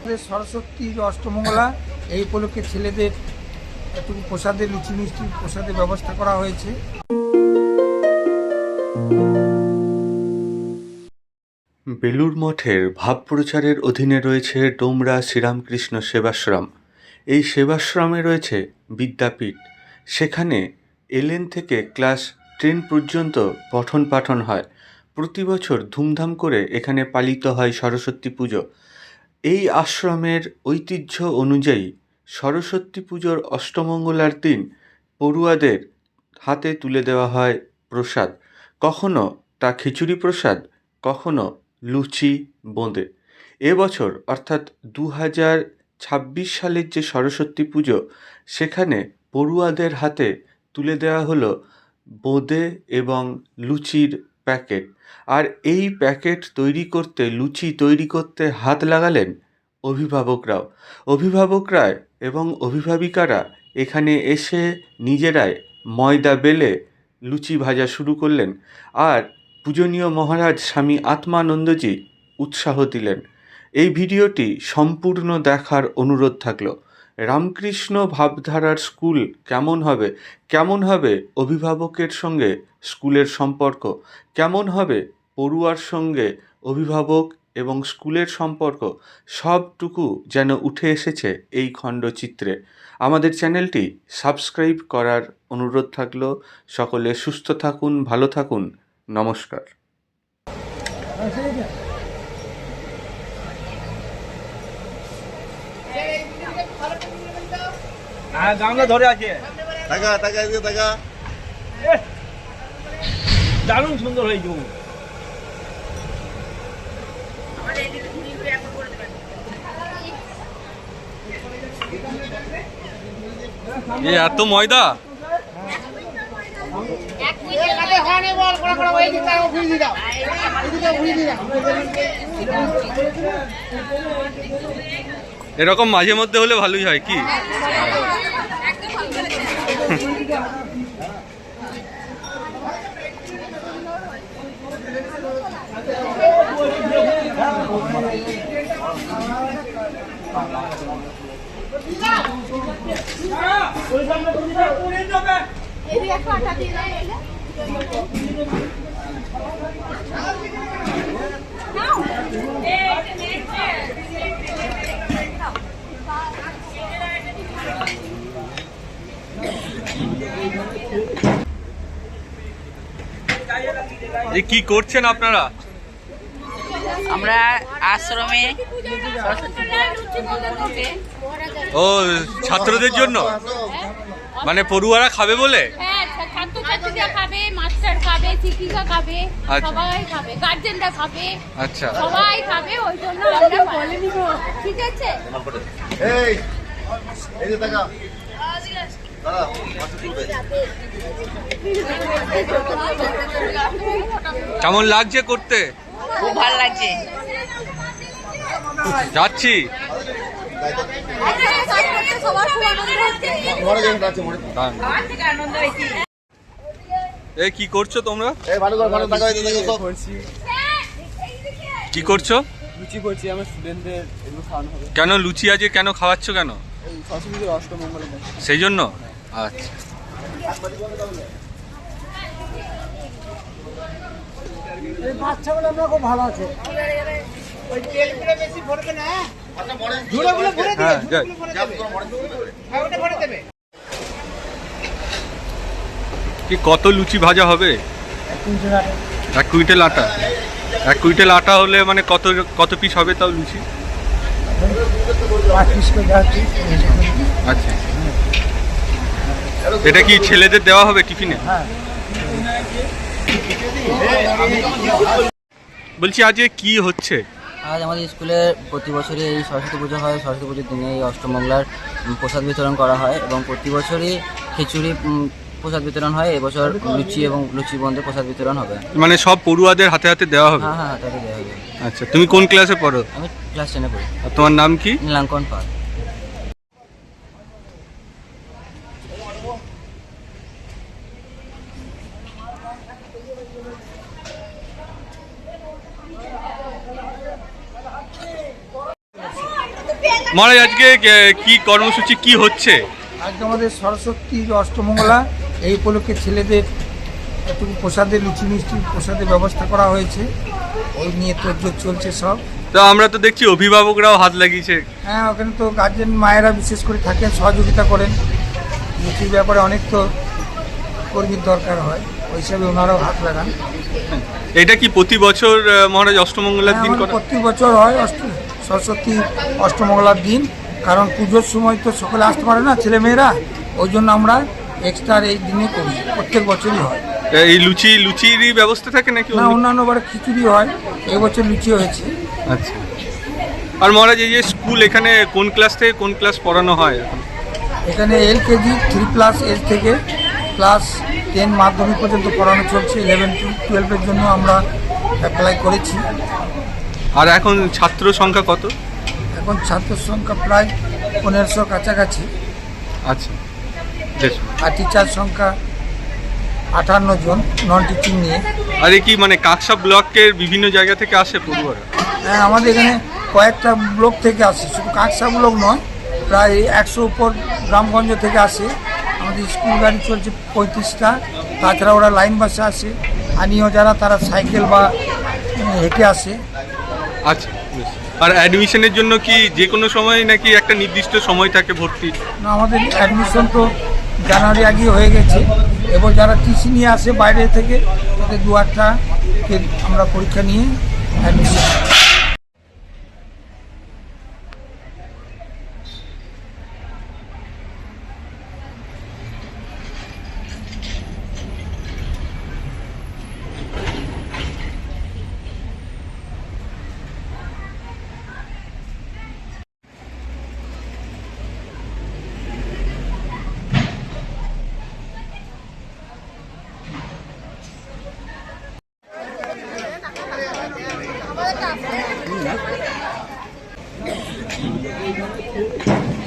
আমাদের সরস্বতীর অষ্টমঙ্গলা, এই উপলক্ষে ছেলেদের একটু প্রসাদে, লুচি মিষ্টি প্রসাদের ব্যবস্থা করা হয়েছে। বেলুড় মঠের ভাবপ্রচারের অধীনে রয়েছে ডোমরা শ্রীরামকৃষ্ণ সেবাশ্রম। এই সেবাশ্রমে রয়েছে বিদ্যাপীঠ। সেখানে এলএন থেকে ক্লাস 10 পর্যন্ত পঠন পাঠন হয়। প্রতি বছর ধুমধাম করে এখানে পালিত হয় সরস্বতী পুজো। এই আশ্রমের ঐতিহ্য অনুযায়ী সরস্বতী পুজোর অষ্টমঙ্গলার দিন পড়ুয়াদের হাতে তুলে দেওয়া হয় প্রসাদ। কখনো তা খিচুড়ি প্রসাদ, কখনো লুচি বোঁদে। এবছর অর্থাৎ 2026 সালের যে সরস্বতী পুজো, সেখানে পড়ুয়াদের হাতে তুলে দেওয়া হলো বোঁদে এবং লুচির প্যাকেট। আর এই প্যাকেট তৈরি করতে, লুচি তৈরি করতে হাত লাগালেন অভিভাবকরা এবং অভিভাবিকারা এখানে এসে নিজেরাই ময়দা বেলে লুচি ভাজা শুরু করলেন। আর পূজনীয় মহারাজ স্বামী আত্মানন্দজি উৎসাহ দিলেন। এই ভিডিওটি সম্পূর্ণ দেখার অনুরোধ থাকলো। রামকৃষ্ণ ভাবধারার স্কুল কেমন হবে অভিভাবকের সঙ্গে স্কুলের সম্পর্ক, কেমন হবে পড়ুয়ার সঙ্গে অভিভাবক এবং স্কুলের সম্পর্ক, সবটুকু যেন উঠে এসেছে এই খণ্ডচিত্রে। আমাদের চ্যানেলটি সাবস্ক্রাইব করার অনুরোধ থাকলো। সকলে সুস্থ থাকুন, ভালো থাকুন। নমস্কার। গামলা ধরে আছে, দারুণ সুন্দর হয়েছে। এত ময়দা এরকম মাঝে মধ্যে হলে ভালোই হয় কি? কি করছেন আপনারা? আমরা আশ্রমে ও ছাত্রদের জন্য, মানে পড়ুয়ারা খাবে বলে? হ্যাঁ, ছাত্রছাত্রীরা খাবে, মাস্টার খাবে, শিক্ষিকা খাবে, সবাই খাবে, গার্জেনরা খাবে, আচ্ছা সবাই খাবে। ওই জন্য আমরা বলে নিব, ঠিক আছে? কেমন লাগছে করতে? খুব ভালো লাগছে। যাচ্ছি। এই কি করছো তোমরা? কি করছো? লুচি করছি, আমার স্টুডেন্টদের এগুলো খাওয়ানো হবে। কেন লুচি আজকে কেন খাওয়াচ্ছ কেন? সরস্বতী পুজোর অষ্টমঙ্গল, সেই জন্য? আচ্ছা। বাচ্চাগুলো আমরা খুব ভালো আছে। ওই তেলগুলো বেশি ভরবে না, ঝুড়োগুলো ভরে দিবে, ওটা ভরে দেবে। কি কত লুচি ভাজা হবে? 1 কুইন্টাল আটা। 1 কুইন্টাল আটা হলে মানে কত পিস হবে তাও লুচি? 5 পিস করে যাচ্ছে। আচ্ছা, এটা কি ছেলেদের দেওয়া হবে টিফিনে? হ্যাঁ। বলছি আজকে কি হচ্ছে? আজ আমাদের স্কুলে প্রতি বছরই এই সরস্বতী পুজো হয়। সরস্বতী পুজোর দিনে এই অষ্টমঙ্গলার প্রসাদ বিতরণ করা হয় এবং প্রতি বছরই খিচুড়ি প্রসাদ বিতরণ হয়। এবছর লুচি এবং লুচি বোঁদে প্রসাদ বিতরণ হবে। মানে সব পড়ুয়াদের হাতে হাতে দেওয়া হবে? হ্যাঁ হ্যাঁ, তাদের দেওয়া হবে। আচ্ছা, তুমি কোন ক্লাসে পড়ো? আমি ক্লাস 10-এ পড়ি। আর তোমার নাম কি? নীলাঙ্কন পাল। মহারাজ আজকে কি কর্মসূচি কি হচ্ছে? আজকে আমাদের সরস্বতীর অষ্টমঙ্গলা, এই উপলক্ষে ছেলেদের একটু প্রসাদের লুচি মিষ্টি প্রসাদের ব্যবস্থা করা হয়েছে, ওই নিয়ে তোড়জোড় চলছে সব। তো আমরা তো দেখছি অভিভাবকরাও হাত লাগিয়েছে। হ্যাঁ, ওখানে তো গার্জেন মায়েরা বিশেষ করে থাকেন, সহযোগিতা করেন। লুচির ব্যাপারে অনেক তো কর্মীর দরকার হয়, ওই হিসাবে ওনারাও হাত লাগান। এটা কি প্রতি বছর মহারাজ অষ্টমঙ্গলার দিন করা? প্রতি বছর হয় সরস্বতী অষ্টমঙ্গলার দিন, কারণ পুজোর সময় তো সকলে আসতে পারে না ছেলেমেয়েরা, ওই জন্য আমরা এক্সট্রা এই দিনে করি, প্রত্যেক বছরই হয়। এই লুচিরই ব্যবস্থা থাকে নাকি? না, অন্যান্য বারে খিচুড়ি হয়, এবছর লুচি হয়েছে। আচ্ছা। আর মহারাজ এই যে স্কুল, এখানে কোন ক্লাস থেকে কোন ক্লাস পড়ানো হয় এখন? এখানে LKG 3+ এজ থেকে ক্লাস 10 মাধ্যমিক পর্যন্ত পড়ানো চলছে। 11 to 12-এর জন্য আমরা অ্যাপ্লাই করেছি। আর এখন ছাত্র সংখ্যা কত? এখন ছাত্রের সংখ্যা প্রায় 1500 কাছাকাছি। আচ্ছা, বেশ। আর টিচার সংখ্যা 58 জন, নন টিচিং নিয়ে। আর কি মানে কাকসা ব্লকের বিভিন্ন জায়গা থেকে আসে পড়ুয়ারা? হ্যাঁ, আমাদের এখানে কয়েকটা ব্লক থেকে আসে, শুধু কাকসা ব্লক নয়, প্রায় 100 উপর গ্রামগঞ্জ থেকে আসে। আমাদের স্কুল গাড়ি চলছে 35টা, তাছাড়া ওরা লাইন বাসে আসে, স্থানীয় যারা তারা সাইকেল বা হেঁটে আসে। আচ্ছা, বেশ। আর অ্যাডমিশনের জন্য কি যে কোনো সময় নাকি একটা নির্দিষ্ট সময় থাকে ভর্তি? না, আমাদের অ্যাডমিশন তো জানুয়ারি আগে হয়ে গেছে। এবং যারা টিসি নিয়ে আসে বাইরে থেকে, তাদের 2-1টা আমরা পরীক্ষা নিয়ে অ্যাডমিশন। আমাদের